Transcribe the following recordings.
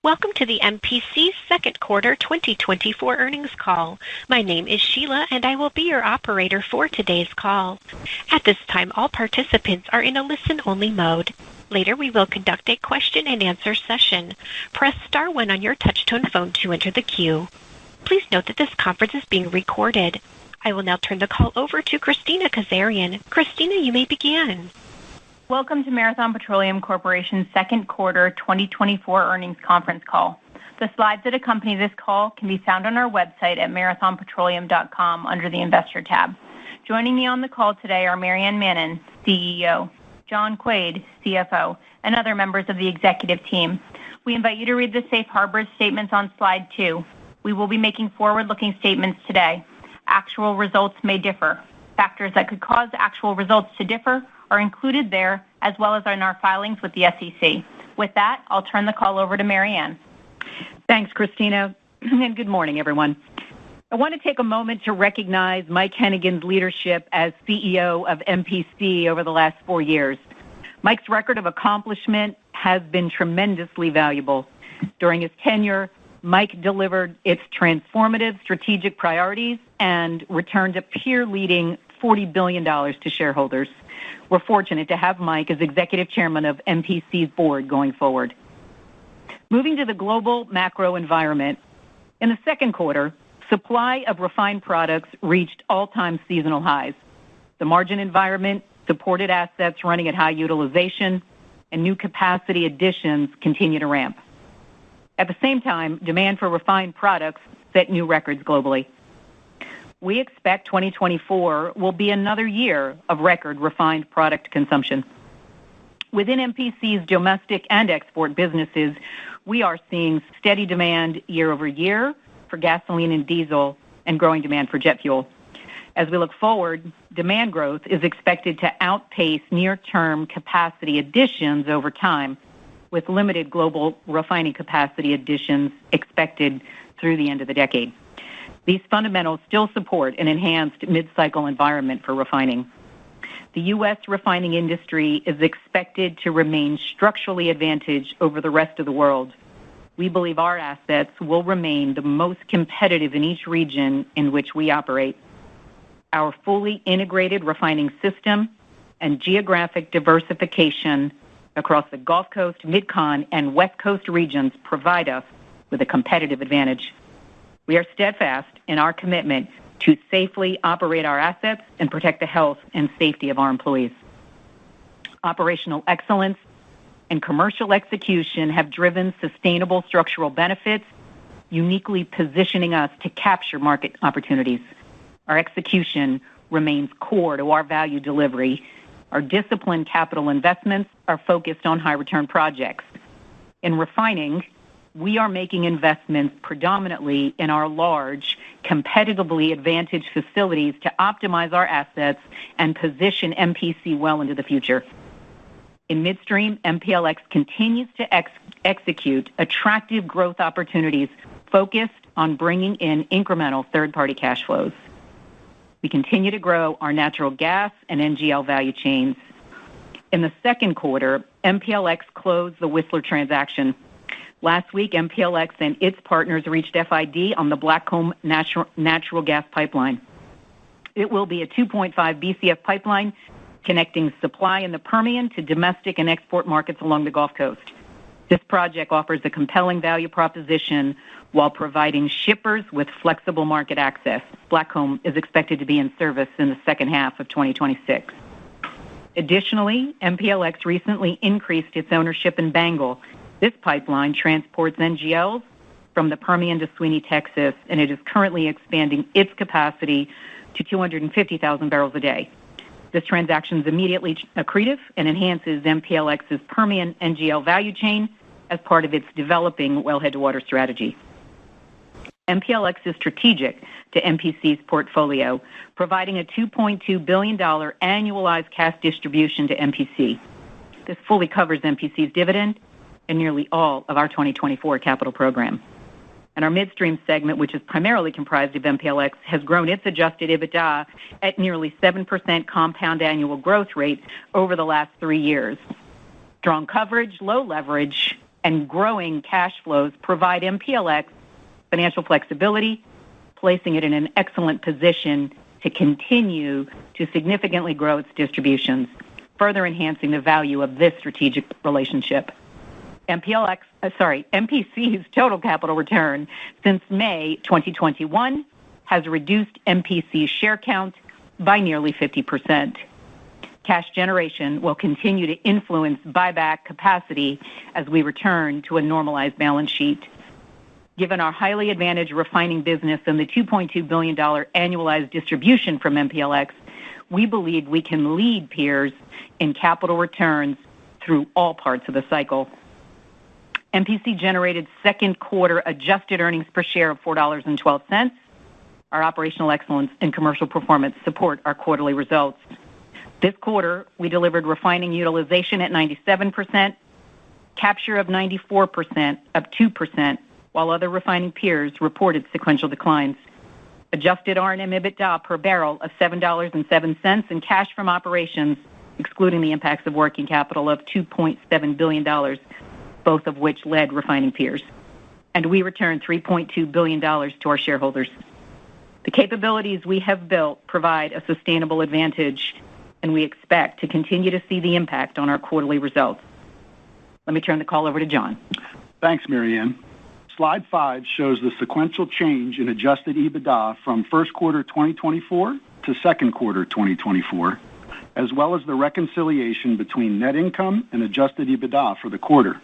Welcome to the MPC second quarter 2024 earnings call. My name is Sheila, and I will be your operator for today's call. At this time, all participants are in a listen-only mode. Later, we will conduct a question-and-answer session. Press star 1 on your touch-tone phone to enter the queue. Please note that this conference is being recorded. I will now turn the call over to Christina Kazarian. Christina, you may begin. Welcome to Marathon Petroleum Corporation's second quarter 2024 earnings conference call. The slides that accompany this call can be found on our website at marathonpetroleum.com under the Investor tab. Joining me on the call today are Maryann Mannen, CEO, John Quaid, CFO, and other members of the executive team. We invite you to read the safe harbor statements on slide 2. We will be making forward-looking statements today. Actual results may differ. Factors that could cause actual results to differ are included there, as well as in our filings with the SEC. With that, I'll turn the call over to Maryann. Thanks, Christina, and good morning, everyone. I want to take a moment to recognize Mike Hennigan's leadership as CEO of MPC over the last 4 years. Mike's record of accomplishment has been tremendously valuable. During his tenure, Mike delivered its transformative strategic priorities and returned a peer-leading $40 billion to shareholders. We're fortunate to have Mike as executive chairman of MPC's board going forward. Moving to the global macro environment, in the second quarter, supply of refined products reached all-time seasonal highs. The margin environment supported assets running at high utilization, and new capacity additions continue to ramp. At the same time, demand for refined products set new records globally. We expect 2024 will be another year of record refined product consumption. Within MPC's domestic and export businesses, we are seeing steady demand year over year for gasoline and diesel and growing demand for jet fuel. As we look forward, demand growth is expected to outpace near-term capacity additions over time, with limited global refining capacity additions expected through the end of the decade. These fundamentals still support an enhanced mid-cycle environment for refining. The U.S. refining industry is expected to remain structurally advantaged over the rest of the world. We believe our assets will remain the most competitive in each region in which we operate. Our fully integrated refining system and geographic diversification across the Gulf Coast, Mid-Con, and West Coast regions provide us with a competitive advantage. We are steadfast in our commitment to safely operate our assets and protect the health and safety of our employees. Operational excellence and commercial execution have driven sustainable structural benefits, uniquely positioning us to capture market opportunities. Our execution remains core to our value delivery. Our disciplined capital investments are focused on high-return projects. In refining, we are making investments predominantly in our large, competitively advantaged facilities to optimize our assets and position MPC well into the future. In Midstream, MPLX continues to execute attractive growth opportunities focused on bringing in incremental third-party cash flows. We continue to grow our natural gas and NGL value chains. In the second quarter, MPLX closed the Whistler transaction. Last week, MPLX and its partners reached FID on the Blackcomb natural gas pipeline. It will be a 2.5 BCF pipeline connecting supply in the Permian to domestic and export markets along the Gulf Coast. This project offers a compelling value proposition while providing shippers with flexible market access. Blackcomb is expected to be in service in the second half of 2026. Additionally, MPLX recently increased its ownership in Bengal. This pipeline transports NGLs from the Permian to Sweeny, Texas, and it is currently expanding its capacity to 250,000 barrels a day. This transaction is immediately accretive and enhances MPLX's Permian NGL value chain as part of its developing wellhead-to-water strategy. MPLX is strategic to MPC's portfolio, providing a $2.2 billion annualized cash distribution to MPC. This fully covers MPC's dividend and nearly all of our 2024 capital program. And our Midstream segment, which is primarily comprised of MPLX, has grown its adjusted EBITDA at nearly 7% compound annual growth rate over the last 3 years. Strong coverage, low leverage, and growing cash flows provide MPLX financial flexibility, placing it in an excellent position to continue to significantly grow its distributions, further enhancing the value of this strategic relationship. MPC's total capital return since May 2021 has reduced MPC's share count by nearly 50%. Cash generation will continue to influence buyback capacity as we return to a normalized balance sheet. Given our highly advantaged refining business and the $2.2 billion annualized distribution from MPLX, we believe we can lead peers in capital returns through all parts of the cycle. MPC generated second quarter adjusted earnings per share of $4.12. Our operational excellence and commercial performance support our quarterly results. This quarter, we delivered refining utilization at 97%, capture of 94%, up 2%, while other refining peers reported sequential declines. Adjusted R&M EBITDA per barrel of $7.07 and cash from operations, excluding the impacts of working capital, of $2.7 billion, both of which led refining peers. And we returned $3.2 billion to our shareholders. The capabilities we have built provide a sustainable advantage, and we expect to continue to see the impact on our quarterly results. Let me turn the call over to John. Thanks, Maryann. Slide 5 shows the sequential change in adjusted EBITDA from first quarter 2024 to second quarter 2024, as well as the reconciliation between net income and adjusted EBITDA for the quarter.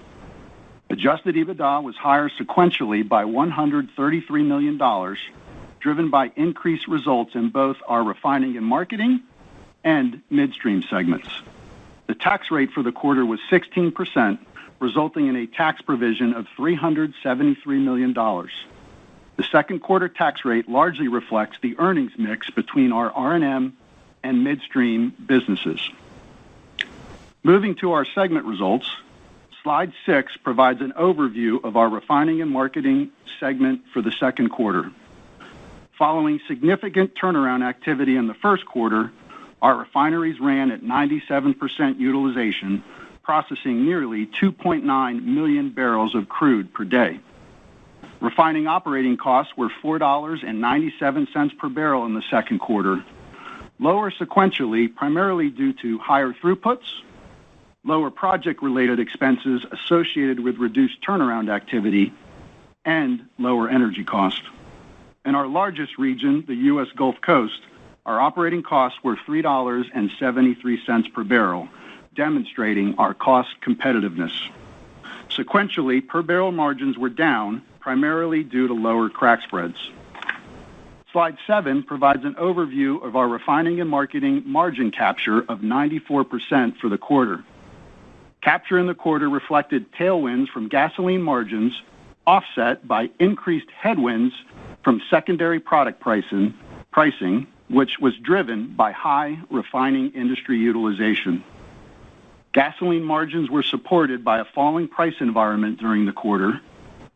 Adjusted EBITDA was higher sequentially by $133 million, driven by increased results in both our refining and marketing and midstream segments. The tax rate for the quarter was 16%, resulting in a tax provision of $373 million. The second quarter tax rate largely reflects the earnings mix between our R&M and midstream businesses. Moving to our segment results, Slide 6 provides an overview of our refining and marketing segment for the second quarter. Following significant turnaround activity in the first quarter, our refineries ran at 97% utilization, processing nearly 2.9 million barrels of crude per day. Refining operating costs were $4.97 per barrel in the second quarter, lower sequentially primarily due to higher throughputs, lower project-related expenses associated with reduced turnaround activity, and lower energy cost. In our largest region, the U.S. Gulf Coast, our operating costs were $3.73 per barrel, demonstrating our cost competitiveness. Sequentially, per barrel margins were down, primarily due to lower crack spreads. Slide 7 provides an overview of our refining and marketing margin capture of 94% for the quarter. Capture in the quarter reflected tailwinds from gasoline margins, offset by increased headwinds from secondary product pricing, which was driven by high refining industry utilization. Gasoline margins were supported by a falling price environment during the quarter,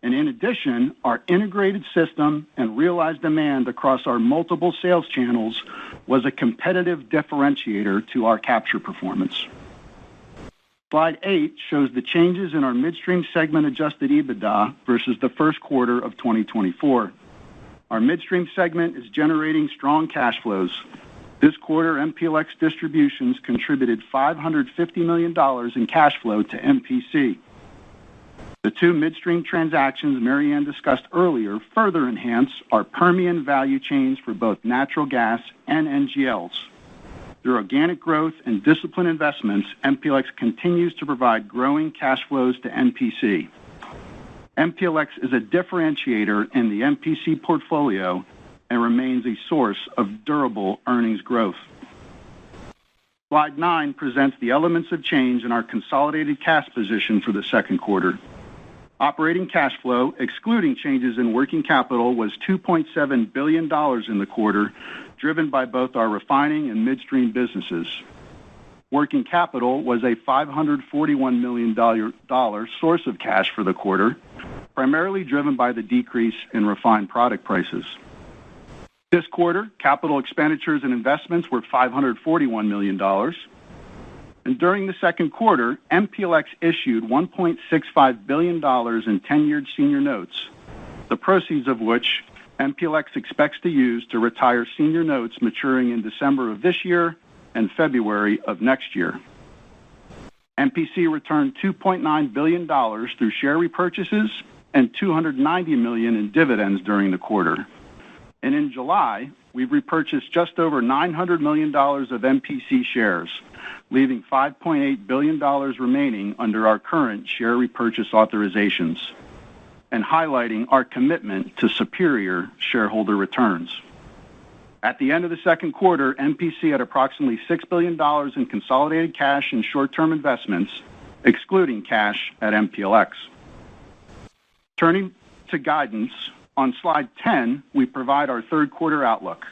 and in addition, our integrated system and realized demand across our multiple sales channels was a competitive differentiator to our capture performance. Slide 8 shows the changes in our midstream segment adjusted EBITDA versus the first quarter of 2024. Our midstream segment is generating strong cash flows. This quarter, MPLX distributions contributed $550 million in cash flow to MPC. The two midstream transactions Maryann discussed earlier further enhance our Permian value chains for both natural gas and NGLs. Through organic growth and disciplined investments, MPLX continues to provide growing cash flows to MPC. MPLX is a differentiator in the MPC portfolio and remains a source of durable earnings growth. Slide 9 presents the elements of change in our consolidated cash position for the second quarter. Operating cash flow, excluding changes in working capital, was $2.7 billion in the quarter, driven by both our refining and midstream businesses. Working capital was a $541 million source of cash for the quarter, primarily driven by the decrease in refined product prices. This quarter, capital expenditures and investments were $541 million. And during the second quarter, MPLX issued $1.65 billion in 10-year senior notes, the proceeds of which MPLX expects to use to retire senior notes maturing in December of this year and February of next year. MPC returned $2.9 billion through share repurchases and $290 million in dividends during the quarter. And in July, we repurchased just over $900 million of MPC shares, leaving $5.8 billion remaining under our current share repurchase authorizations, and highlighting our commitment to superior shareholder returns. At the end of the second quarter, MPC had approximately $6 billion in consolidated cash and short-term investments, excluding cash at MPLX. Turning to guidance, on slide 10, we provide our third quarter outlook.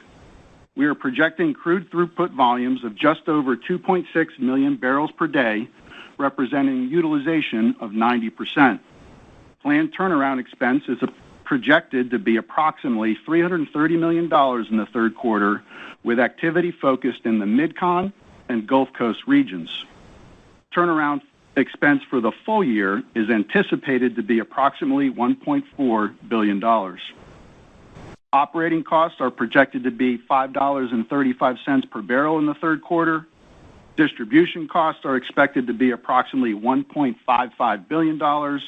We are projecting crude throughput volumes of just over 2.6 million barrels per day, representing utilization of 90%. Planned turnaround expense is projected to be approximately $330 million in the third quarter, with activity focused in the Mid-Con and Gulf Coast regions. Turnaround expense for the full year is anticipated to be approximately $1.4 billion. Operating costs are projected to be $5.35 per barrel in the third quarter. Distribution costs are expected to be approximately $1.55 billion,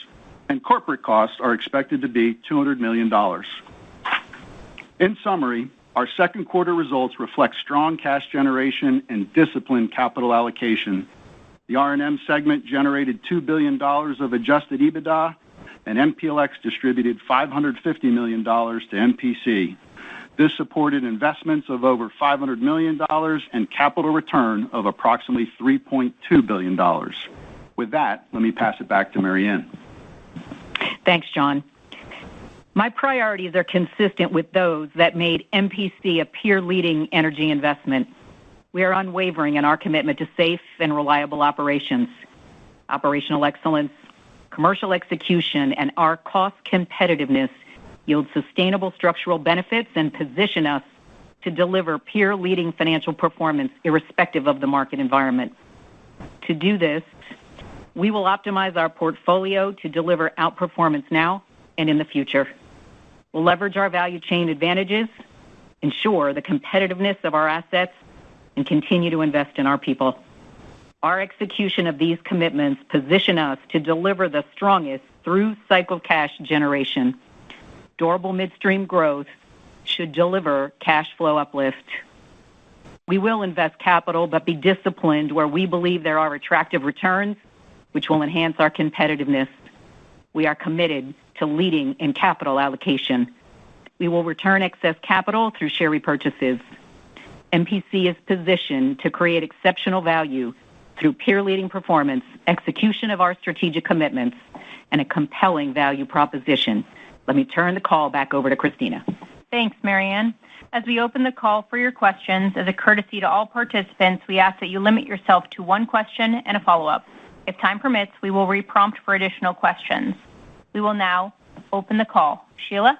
and corporate costs are expected to be $200 million. In summary, our second quarter results reflect strong cash generation and disciplined capital allocation. The R&M segment generated $2 billion of adjusted EBITDA, and MPLX distributed $550 million to MPC. This supported investments of over $500 million and capital return of approximately $3.2 billion. With that, let me pass it back to Maryann. Thanks, John. My priorities are consistent with those that made MPC a peer-leading energy investment. We are unwavering in our commitment to safe and reliable operations, operational excellence, commercial execution, and our cost competitiveness yield sustainable structural benefits and position us to deliver peer-leading financial performance irrespective of the market environment. To do this, we will optimize our portfolio to deliver outperformance now and in the future. We'll leverage our value chain advantages, ensure the competitiveness of our assets, and continue to invest in our people. Our execution of these commitments position us to deliver the strongest through-cycle cash generation. Durable midstream growth should deliver cash flow uplift. We will invest capital, but be disciplined where we believe there are attractive returns, which will enhance our competitiveness. We are committed to leading in capital allocation. We will return excess capital through share repurchases. MPC is positioned to create exceptional value through peer-leading performance, execution of our strategic commitments, and a compelling value proposition. Let me turn the call back over to Christina. Thanks, Maryann. As we open the call for your questions, as a courtesy to all participants, we ask that you limit yourself to one question and a follow-up. If time permits, we will re-prompt for additional questions. We will now open the call. Sheila?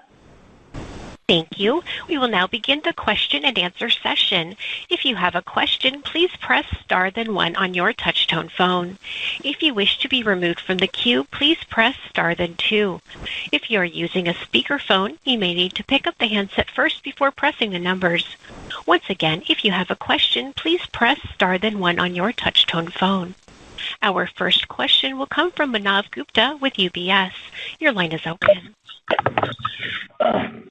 Thank you. We will now begin the question and answer session. If you have a question, please press star then one on your touch-tone phone. If you wish to be removed from the queue, please press star then two. If you are using a speakerphone, you may need to pick up the handset first before pressing the numbers. Once again, if you have a question, please press star then one on your touch-tone phone. Our first question will come from Manav Gupta with UBS. Your line is open.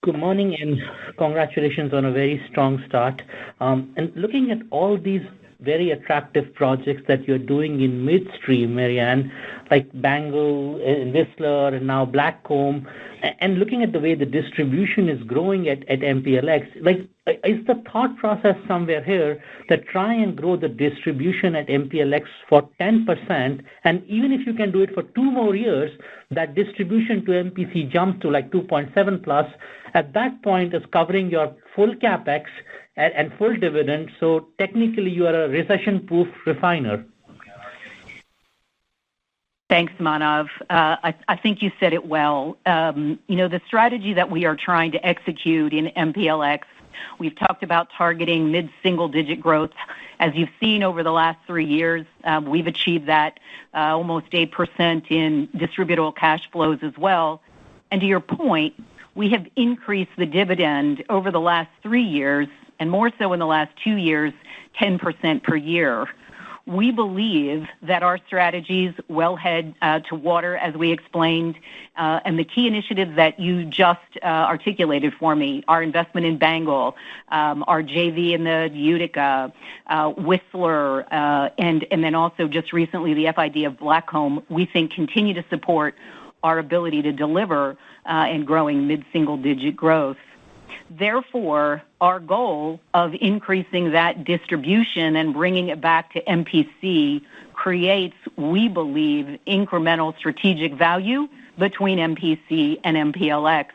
Good morning and congratulations on a very strong start. And looking at all these very attractive projects that you're doing in Midstream, Maryann, like Bangle, Whistler, and now Blackcomb, and looking at the way the distribution is growing at MPLX, like, is the thought process somewhere here that try and grow the distribution at MPLX for 10%, and even if you can do it for 2 more years, that distribution to MPC jumps to like 2.7 plus, at that point is covering your full capex and full dividend, so technically you are a recession-proof refiner. Thanks, Manav. I think you said it well. The strategy that we are trying to execute in MPLX We've talked about targeting mid-single-digit growth. As you've seen over the last 3 years, we've achieved that almost 8% in distributable cash flows as well. And to your point, we have increased the dividend over the last 3 years, and more so in the last 2 years, 10% per year. We believe that our strategies well head to water, as we explained, and the key initiatives that you just articulated for me, our investment in Bengal, our JV in the Utica, Whistler, and then also just recently the FID of Blackcomb, we think continue to support our ability to deliver and growing mid-single-digit growth. Therefore, our goal of increasing that distribution and bringing it back to MPC creates, we believe, incremental strategic value between MPC and MPLX.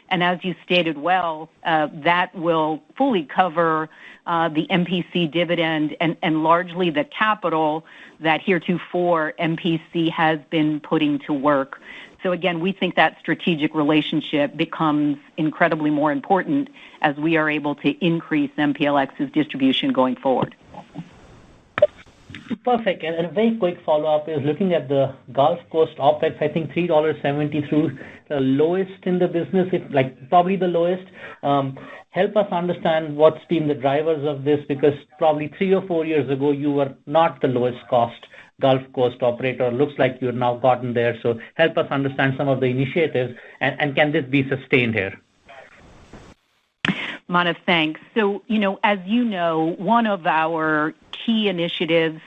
And as you stated well, that will fully cover the MPC dividend and largely the capital that heretofore MPC has been putting to work. So again, we think that strategic relationship becomes incredibly more important as we are able to increase MPLX's distribution going forward. Perfect. And a very quick follow-up is looking at the Gulf Coast OPEX, I think $3.70 through the lowest in the business, probably the lowest. Help us understand what's been the drivers of this, because probably 3 or 4 years ago, you were not the lowest cost Gulf Coast operator. Looks like you've now gotten there. So help us understand some of the initiatives, and can this be sustained here? Manav, thanks. So, as you know, one of our key initiatives,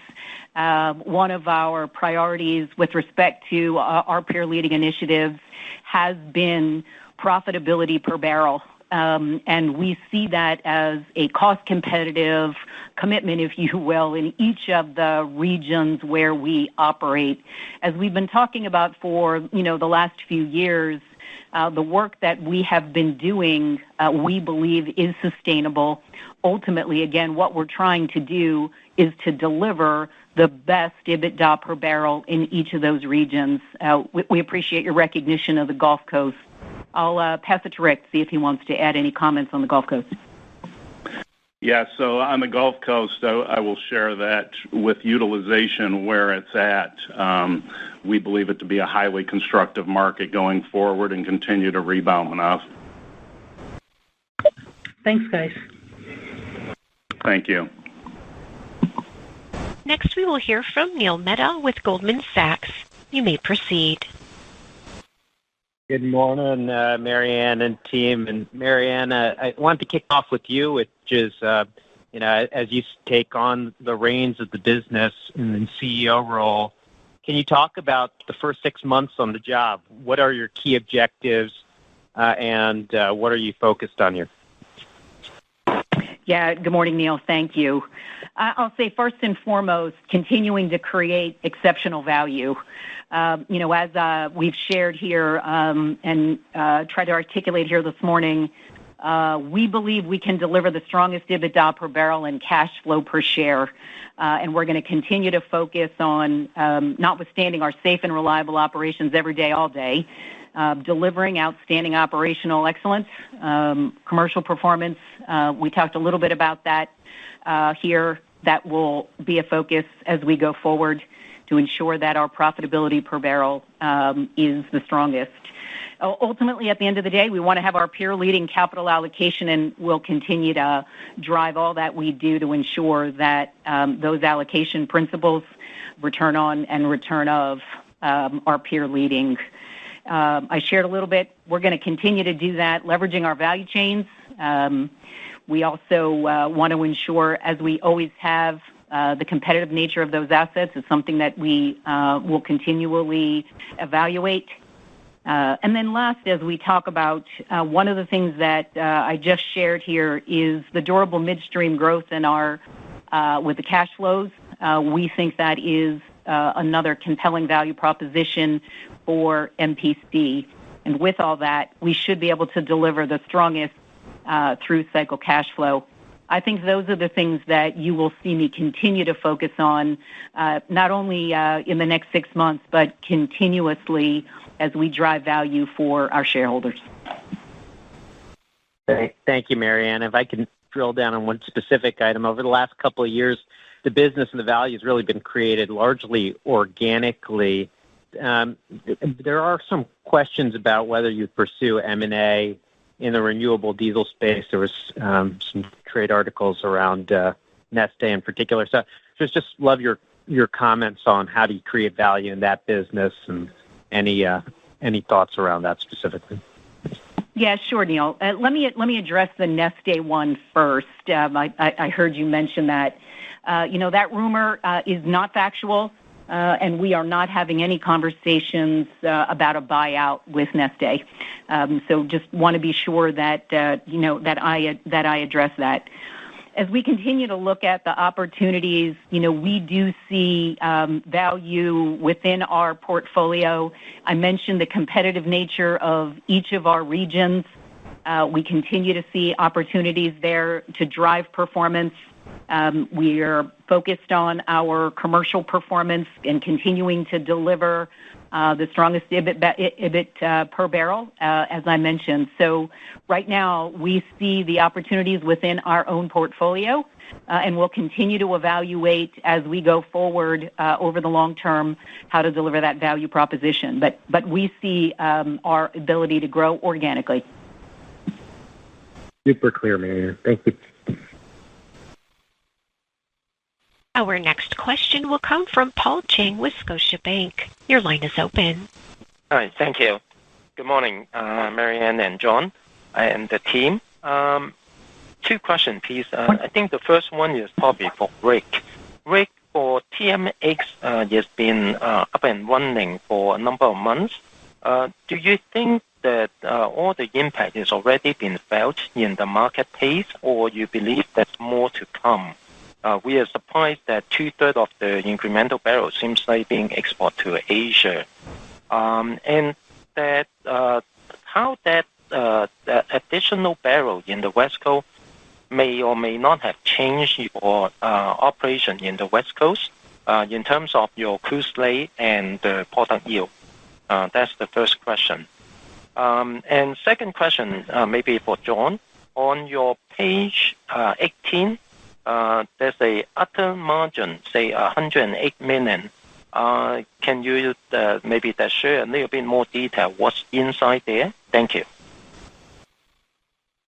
one of our priorities with respect to our peer-leading initiatives has been profitability per barrel. And we see that as a cost-competitive commitment, if you will, in each of the regions where we operate. As we've been talking about for, the last few years, the work that we have been doing, we believe is sustainable. Ultimately, again, what we're trying to do is to deliver the best EBITDA per barrel in each of those regions. We appreciate your recognition of the Gulf Coast. I'll pass it to Rick, see if he wants to add any comments on the Gulf Coast. Yeah, so on the Gulf Coast, I will share that with utilization where it's at. We believe it to be a highly constructive market going forward and continue to rebound enough. Thanks, guys. Thank you. Next, we will hear from Neil Mehta with Goldman Sachs. You may proceed. Good morning, Maryann and team. And Maryann, I wanted to kick off with you, which is, as you take on the reins of the business in the CEO role, can you talk about the first 6 months on the job? What are your key objectives, and what are you focused on here? Yeah, good morning, Neil. Thank you. I'll say first and foremost, continuing to create exceptional value. As we've shared here and tried to articulate here this morning, we believe we can deliver the strongest EBITDA per barrel and cash flow per share. And we're going to continue to focus on, notwithstanding our safe and reliable operations every day, all day, delivering outstanding operational excellence, commercial performance. We talked a little bit about that here. That will be a focus as we go forward to ensure that our profitability per barrel is the strongest. Ultimately, at the end of the day, we want to have our peer-leading capital allocation, and we'll continue to drive all that we do to ensure that those allocation principles, return on and return of, are peer-leading. I shared a little bit. We're going to continue to do that, leveraging our value chains. We also want to ensure, as we always have, the competitive nature of those assets is something that we will continually evaluate. And then last, as we talk about, one of the things that I just shared here is the durable midstream growth in our with the cash flows. We think that is another compelling value proposition for MPC. And with all that, we should be able to deliver the strongest through cycle cash flow. I think those are the things that you will see me continue to focus on, not only in the next 6 months, but continuously as we drive value for our shareholders. Thank you, Marianne. If I can drill down on one specific item, over the last couple of years, the business and the value has really been created largely organically. There are some questions about whether you pursue M&A in the renewable diesel space. There was some trade articles around Neste in particular. So just love your comments on how do you create value in that business and any thoughts around that specifically. Yeah, sure, Neil. Let me address the Neste one first. I heard you mention that. That rumor is not factual, and we are not having any conversations about a buyout with Neste. So just want to be sure that that I address that. As we continue to look at the opportunities, we do see value within our portfolio. I mentioned the competitive nature of each of our regions. We continue to see opportunities there to drive performance. We are focused on our commercial performance and continuing to deliver the strongest EBIT per barrel, as I mentioned. So right now, we see the opportunities within our own portfolio, and we'll continue to evaluate as we go forward over the long term how to deliver that value proposition. But we see our ability to grow organically. Super clear, Marianne. Thank you. Our next question will come from Paul Cheng with Scotiabank. Your line is open. Hi, thank you. Good morning, Marianne and John and the team. Two questions, please. I think the first one is probably for Rick. Rick, for TMX, has been up and running for a number of months. Do you think that all the impact has already been felt in the marketplace, or you believe there's more to come? We are surprised that 2/3 of the incremental barrels seems like being exported to Asia, and that how that additional barrel in the West Coast may or may not have changed your operation in the West Coast in terms of your crude slate and the product yield. That's the first question. And second question, maybe for John, on your page 18. There's a other margin, say $108 million. Can you maybe share a little bit more detail what's inside there? Thank you.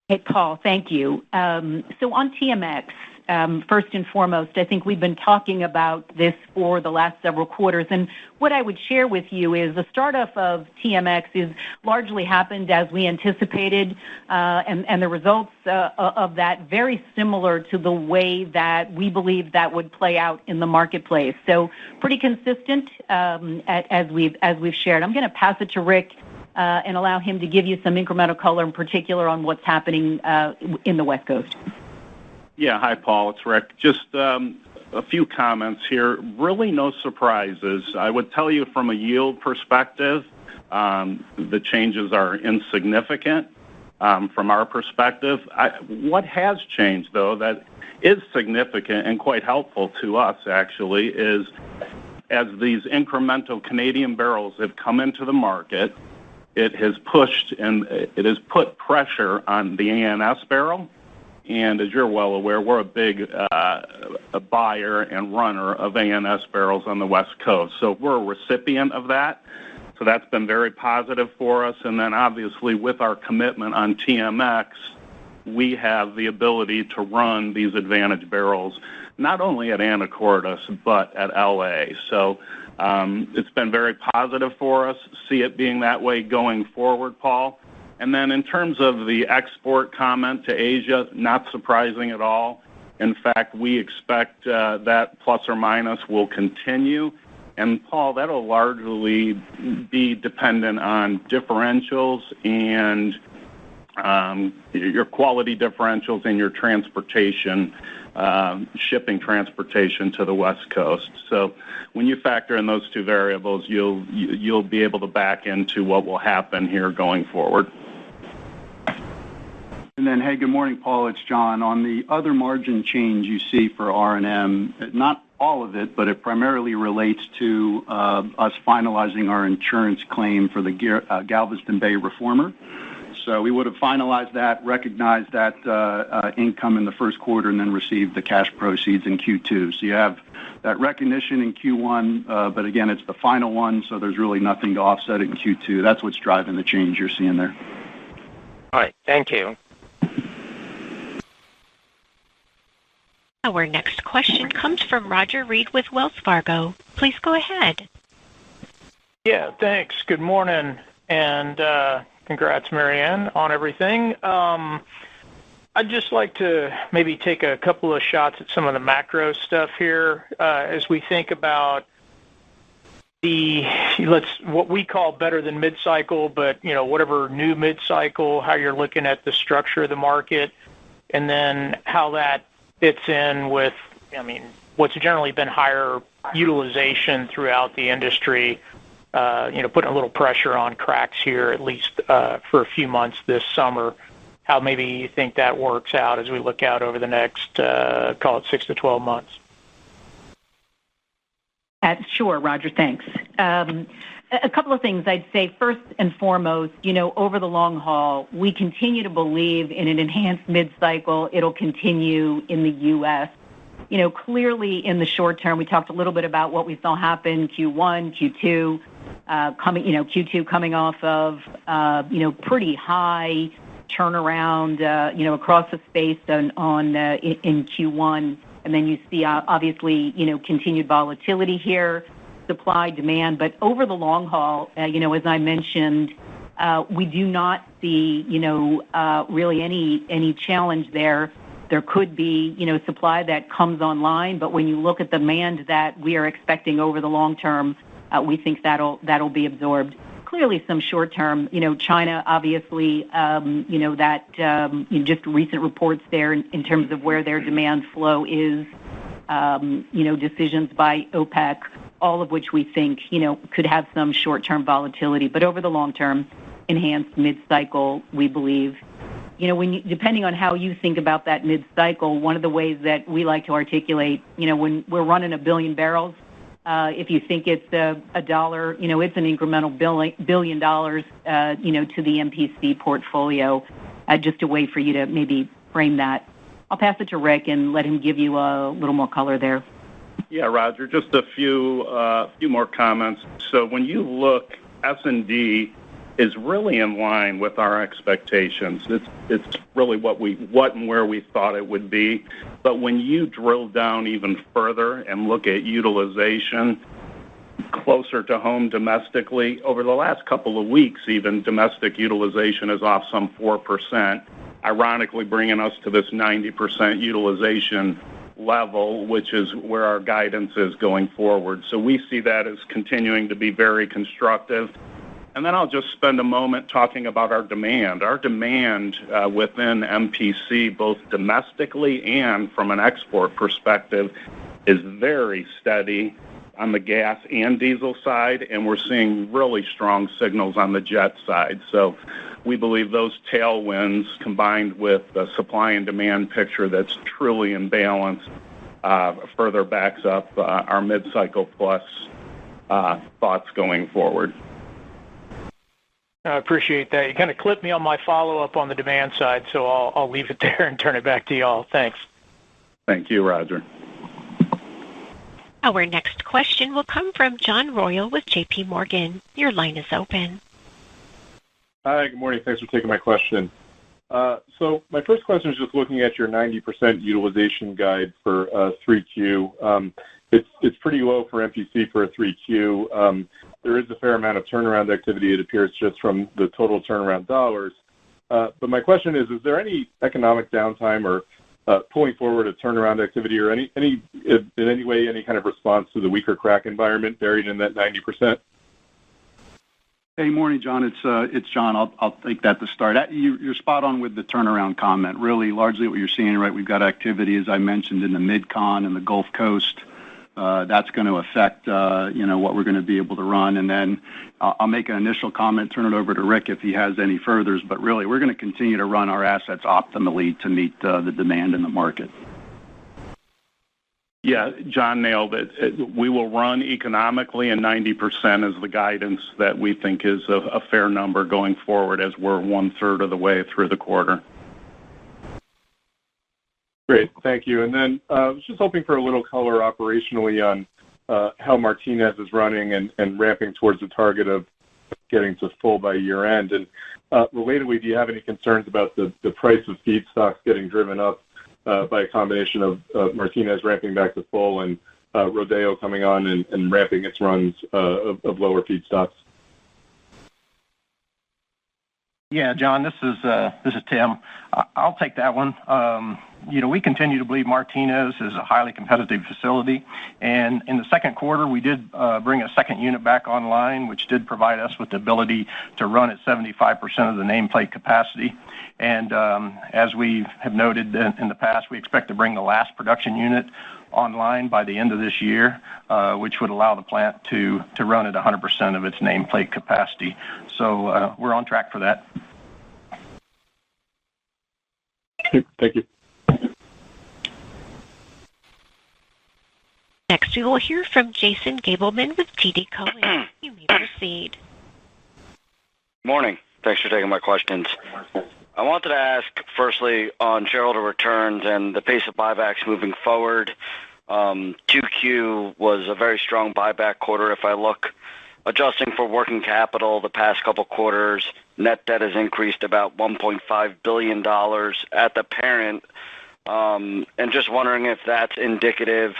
Hey, Paul, thank you. So on TMX, first and foremost, I think we've been talking about this for the last several quarters, and what I would share with you is the startup of TMX is largely happened as we anticipated, and the results of that very similar to the way that we believe that would play out in the marketplace. So pretty consistent as we've shared. I'm going to pass it to Rick and allow him to give you some incremental color, in particular on what's happening in the West Coast. Yeah, hi, Paul. It's Rick. Just a few comments here. Really no surprises. I would tell you from a yield perspective, the changes are insignificant from our perspective. What has changed, though, that is significant and quite helpful to us, actually, is as these incremental Canadian barrels have come into the market, it has pushed and it has put pressure on the ANS barrel. And as you're well aware, we're a big a buyer and runner of ANS barrels on the West Coast. So we're a recipient of that. So that's been very positive for us. And then obviously with our commitment on TMX, we have the ability to run these advantage barrels, not only at Anacortes, but at LA. So it's been very positive for us. See it being that way going forward, Paul. And then in terms of the export comment to Asia, not surprising at all. In fact, we expect that plus or minus will continue. And, Paul, that'll largely be dependent on differentials and your quality differentials and your transportation, shipping transportation to the West Coast. So when you factor in those two variables, you'll be able to back into what will happen here going forward. And then, hey, good morning, Paul. It's John. On the other margin change you see for R&M, not all of it, but it primarily relates to us finalizing our insurance claim for the Galveston Bay reformer. So we would have finalized that, recognized that income in the first quarter, and then received the cash proceeds in Q2. So you have that recognition in Q1, but again, it's the final one, so there's really nothing to offset it in Q2. That's what's driving the change you're seeing there. All right. Thank you. Our next question comes from Roger Reed with Wells Fargo. Please go ahead. Yeah, thanks. Good morning, and congrats, Marianne, on everything. I'd just like to maybe take a couple of shots at some of the macro stuff here as we think about what we call better than mid-cycle, but whatever new mid-cycle, how you're looking at the structure of the market, and then how that fits in with, what's generally been higher utilization throughout the industry. Putting a little pressure on cracks here, at least for a few months this summer. How maybe you think that works out as we look out over the next, call it 6 to 12 months. Sure, Roger, thanks. A couple of things I'd say. First and foremost, over the long haul, we continue to believe in an enhanced mid-cycle. It'll continue in the U.S. Clearly in the short term, we talked a little bit about what we saw happen Q1, Q2, Q2 coming off of, pretty high turnaround, across the space in Q1. And then you see, obviously, continued volatility here, supply, demand. But over the long haul, as I mentioned, we do not see, really any challenge there. There could be, supply that comes online, but when you look at the demand that we are expecting over the long term, we think that'll be absorbed. Clearly, some short term, China, obviously, just recent reports there in terms of where their demand flow is, decisions by OPEC, all of which we think, could have some short term volatility, but over the long term, enhanced mid-cycle, we believe. Depending on how you think about that mid-cycle, one of the ways that we like to articulate, when we're running 1 billion barrels, if you think it's a dollar, it's an incremental $1 billion, to the MPC portfolio. Just a way for you to maybe frame that. I'll pass it to Rick and let him give you a little more color there. Yeah, Roger, just a few more comments. So when you look, S&D is really in line with our expectations. It's really what and where we thought it would be. But when you drill down even further and look at utilization closer to home domestically, over the last couple of weeks, even domestic utilization is off some 4%, ironically bringing us to this 90% utilization level, which is where our guidance is going forward. So we see that as continuing to be very constructive. And then I'll just spend a moment talking about our demand. Our demand within MPC, both domestically and from an export perspective, is very steady on the gas and diesel side, and we're seeing really strong signals on the jet side. So we believe those tailwinds, combined with the supply and demand picture that's truly in balance, further backs up our mid-cycle plus thoughts going forward. I appreciate that. You kind of clipped me on my follow-up on the demand side, so I'll leave it there and turn it back to y'all. Thanks. Thank you, Roger. Our next question will come from John Royal with J.P. Morgan. Your line is open. Hi, good morning. Thanks for taking my question. So my first question is just looking at your 90% utilization guide for 3Q. It's pretty low for MPC for a 3Q. There is a fair amount of turnaround activity, it appears, just from the total turnaround dollars. But my question is there any economic downtime or pulling forward of turnaround activity or in any way, any kind of response to the weaker crack environment buried in that 90%? Hey, morning, John. It's John. I'll take that to start. You're spot on with the turnaround comment. Really, largely what you're seeing, right? We've got activity, as I mentioned, in the Mid-Con and the Gulf Coast. That's going to affect, what we're going to be able to run. And then I'll make an initial comment, turn it over to Rick if he has any furthers. But really, we're going to continue to run our assets optimally to meet the demand in the market. Yeah, John nailed it. We will run economically, and 90% is the guidance that we think is a fair number going forward as we're 1/3 of the way through the quarter. Great, thank you. And then I was just hoping for a little color operationally on how Martinez is running and ramping towards the target of getting to full by year end. And relatedly, do you have any concerns about the price of feedstocks getting driven up by a combination of Martinez ramping back to full and Rodeo coming on and ramping its runs of lower feedstocks? Yeah, John, this is Tim. I'll take that one. We continue to believe Martinez is a highly competitive facility, and in the second quarter, we did bring a second unit back online, which did provide us with the ability to run at 75% of the nameplate capacity. And as we have noted in the past, we expect to bring the last production unit online by the end of this year, which would allow the plant to run at 100% of its nameplate capacity. So we're on track for that. Thank you. Next, we will hear from Jason Gabelman with TD Cowen. You may proceed. Morning. Thanks for taking my questions. I wanted to ask, firstly, on shareholder returns and the pace of buybacks moving forward. 2Q was a very strong buyback quarter. If I look, adjusting for working capital the past couple quarters, net debt has increased about $1.5 billion at the parent. And just wondering if that's indicative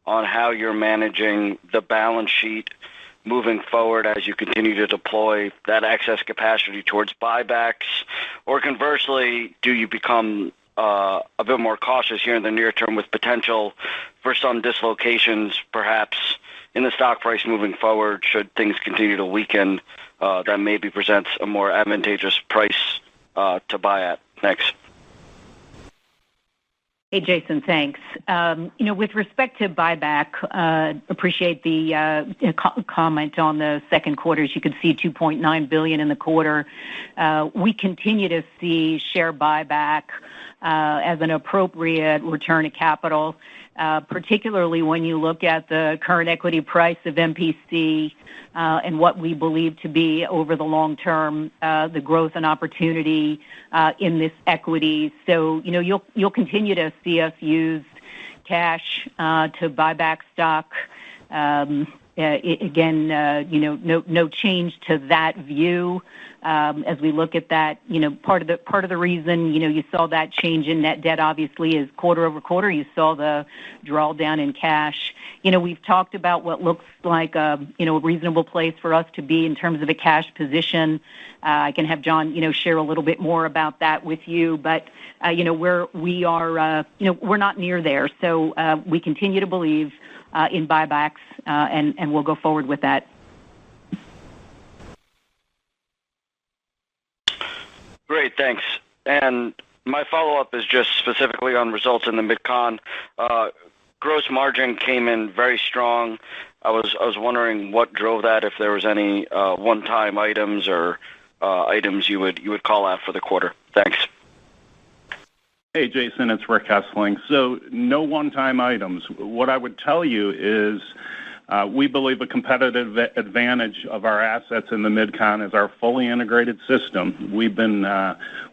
on how you're managing the balance sheet moving forward as you continue to deploy that excess capacity towards buybacks, or conversely, do you become a bit more cautious here in the near term with potential for some dislocations, perhaps in the stock price moving forward, should things continue to weaken, that maybe presents a more advantageous price to buy at? Thanks. Hey, Jason, thanks. With respect to buyback, appreciate the comment on the second quarter. As you can see, $2.9 billion in the quarter. We continue to see share buyback as an appropriate return of capital, particularly when you look at the current equity price of MPC and what we believe to be over the long term, the growth and opportunity in this equity. So, you'll continue to see us use cash to buy back stock. Again, no change to that view. As we look at that, part of the reason, you saw that change in net debt, obviously, is quarter over quarter. You saw the drawdown in cash. We've talked about what looks like a reasonable place for us to be in terms of a cash position. I can have John, share a little bit more about that with you, but we're not near there. So we continue to believe in buybacks, and we'll go forward with that. Great, thanks. And my follow-up is just specifically on results in the Mid-Con. Gross margin came in very strong. I was wondering what drove that, if there was any one-time items or items you would call out for the quarter. Thanks. Hey, Jason, it's Rick Hessling. So no one-time items. What I would tell you is we believe a competitive advantage of our assets in the Mid-Con is our fully integrated system. We've been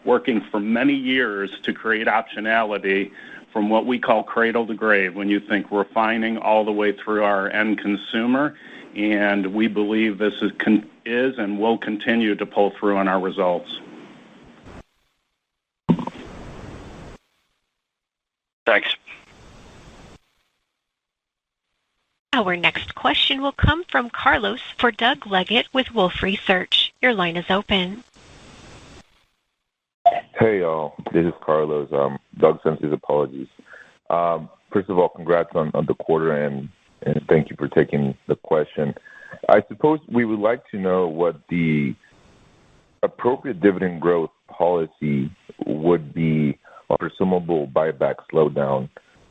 working for many years to create optionality from what we call cradle to grave, when you think refining all the way through our end consumer, and we believe this is and will continue to pull through on our results. Thanks. Our next question will come from Carlos for Doug Leggett with Wolfe Research. Your line is open. Hey, y'all. This is Carlos. Doug sends his apologies. First of all, congrats on the quarter, and thank you for taking the question. I suppose we would like to know what the appropriate dividend growth policy would be a presumable buyback slowdown,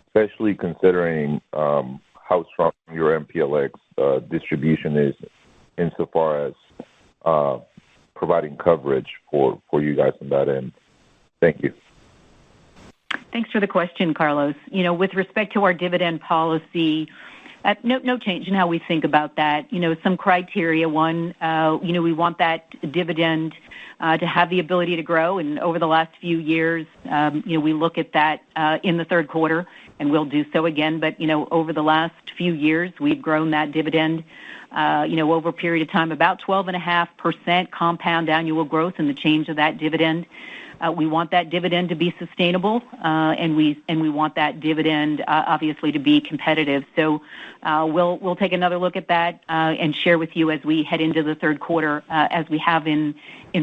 especially considering how strong your MPLX distribution is insofar as providing coverage for you guys on that end. Thank you. Thanks for the question, Carlos. With respect to our dividend policy, no change in how we think about that. Some criteria. One, we want that dividend to have the ability to grow. And over the last few years, we look at that in the third quarter, and we'll do so again. But, over the last few years, we've grown that dividend, over a period of time, about 12.5% compound annual growth in the change of that dividend. We want that dividend to be sustainable, and we want that dividend obviously to be competitive. So we'll take another look at that and share with you as we head into the third quarter, as we have in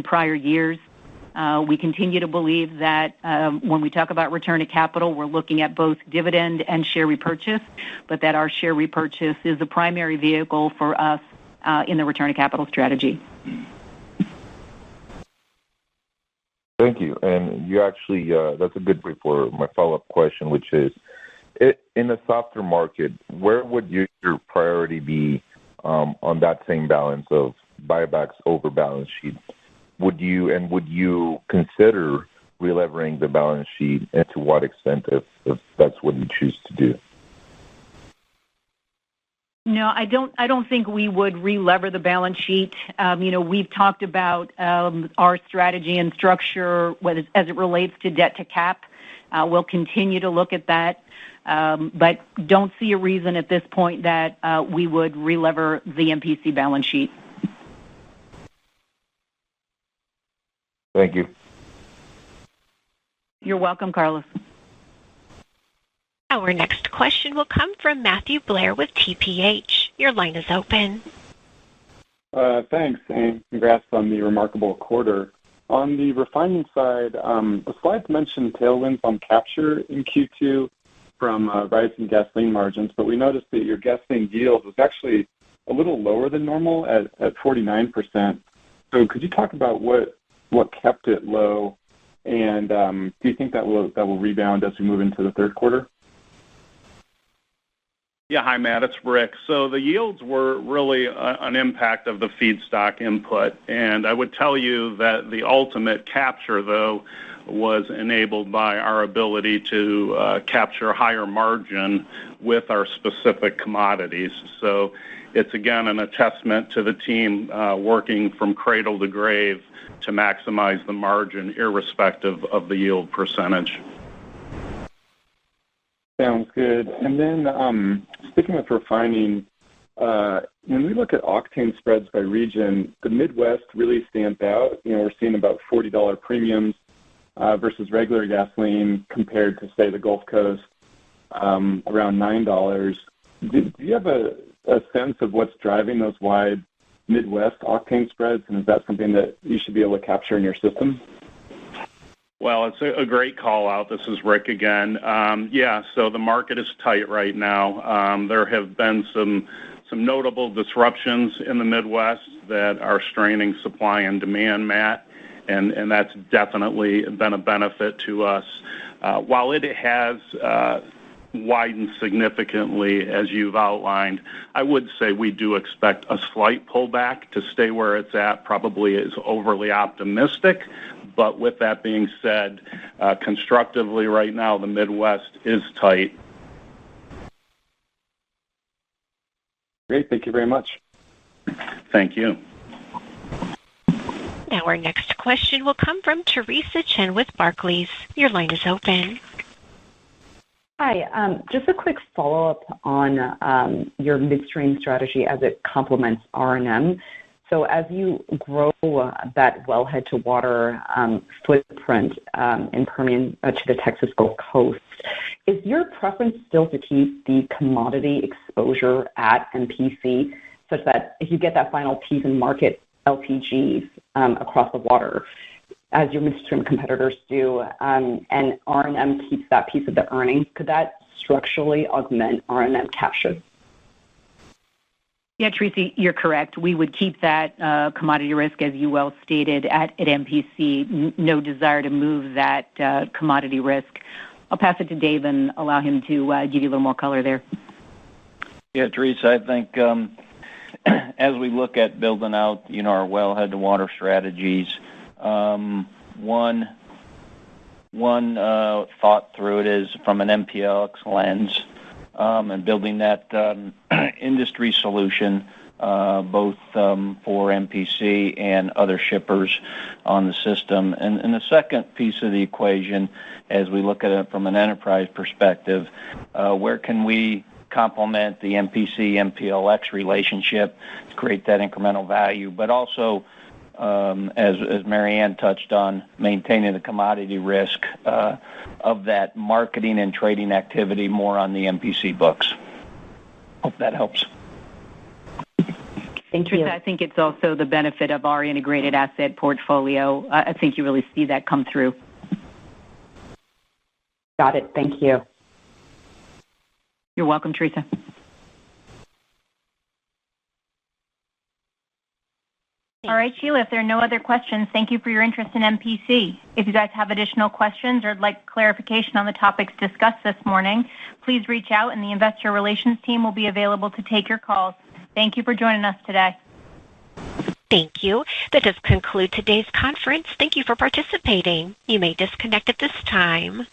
prior years. We continue to believe that when we talk about return to capital, we're looking at both dividend and share repurchase, but that our share repurchase is the primary vehicle for us in the return to capital strategy. Thank you. And you actually, that's a good way for my follow-up question, which is, in a softer market, where would your priority be on that same balance of buybacks over balance sheet? Would you consider relevering the balance sheet, and to what extent if that's what you choose to do? No, I don't think we would relever the balance sheet. We've talked about our strategy and structure as it relates to debt to cap. We'll continue to look at that, but don't see a reason at this point that we would relever the MPC balance sheet. Thank you. You're welcome, Carlos. Our next question will come from Matthew Blair with TPH. Your line is open. Thanks, and congrats on the remarkable quarter. On the refining side, the slides mentioned tailwinds on capture in Q2 from rising gasoline margins, but we noticed that your gasoline yield was actually a little lower than normal at 49%. So could you talk about what kept it low, and do you think that will rebound as we move into the third quarter? Yeah, hi, Matt. It's Rick. So the yields were really an impact of the feedstock input, and I would tell you that the ultimate capture, though, was enabled by our ability to capture higher margin with our specific commodities. So it's, again, an attestament to the team working from cradle to grave to maximize the margin irrespective of the yield percentage. Sounds good. And then sticking with refining, when we look at octane spreads by region, the Midwest really stands out. We're seeing about $40 premiums versus regular gasoline compared to, say, the Gulf Coast, around $9. Do you have a sense of what's driving those wide Midwest octane spreads, and is that something that you should be able to capture in your system? Well, it's a great call out. This is Rick again. So the market is tight right now. There have been some notable disruptions in the Midwest that are straining supply and demand, Matt, and that's definitely been a benefit to us. While it has widened significantly, as you've outlined, I would say we do expect a slight pullback. To stay where it's at probably is overly optimistic. But with that being said, constructively right now, the Midwest is tight. Great. Thank you very much. Thank you. Now our next question will come from Teresa Chen with Barclays. Your line is open. Hi. Just a quick follow-up on your midstream strategy as it complements R&M. So as you grow that wellhead-to-water footprint in Permian to the Texas Gulf Coast, is your preference still to keep the commodity exposure at MPC such that if you get that final piece in market LPGs across the water, as your midstream competitors do, and R&M keeps that piece of the earnings, could that structurally augment R&M capture? Yeah, Tracy, you're correct. We would keep that commodity risk, as you well stated, at MPC. No desire to move that commodity risk. I'll pass it to Dave and allow him to give you a little more color there. Yeah, Teresa, I think as we look at building out, our wellhead-to-water strategies, one, one thought through it is from an MPLX lens and building that industry solution both for MPC and other shippers on the system. And the second piece of the equation, as we look at it from an enterprise perspective, where can we complement the MPC-MPLX relationship to create that incremental value, but also, as Marianne touched on, maintaining the commodity risk of that marketing and trading activity more on the MPC books. Hope that helps. Thank you. I think it's also the benefit of our integrated asset portfolio. I think you really see that come through. Got it. Thank you. You're welcome, Teresa. All right, Sheila, if there are no other questions, thank you for your interest in MPC. If you guys have additional questions or would like clarification on the topics discussed this morning, please reach out and the investor relations team will be available to take your calls. Thank you for joining us today. Thank you. That does conclude today's conference. Thank you for participating. You may disconnect at this time.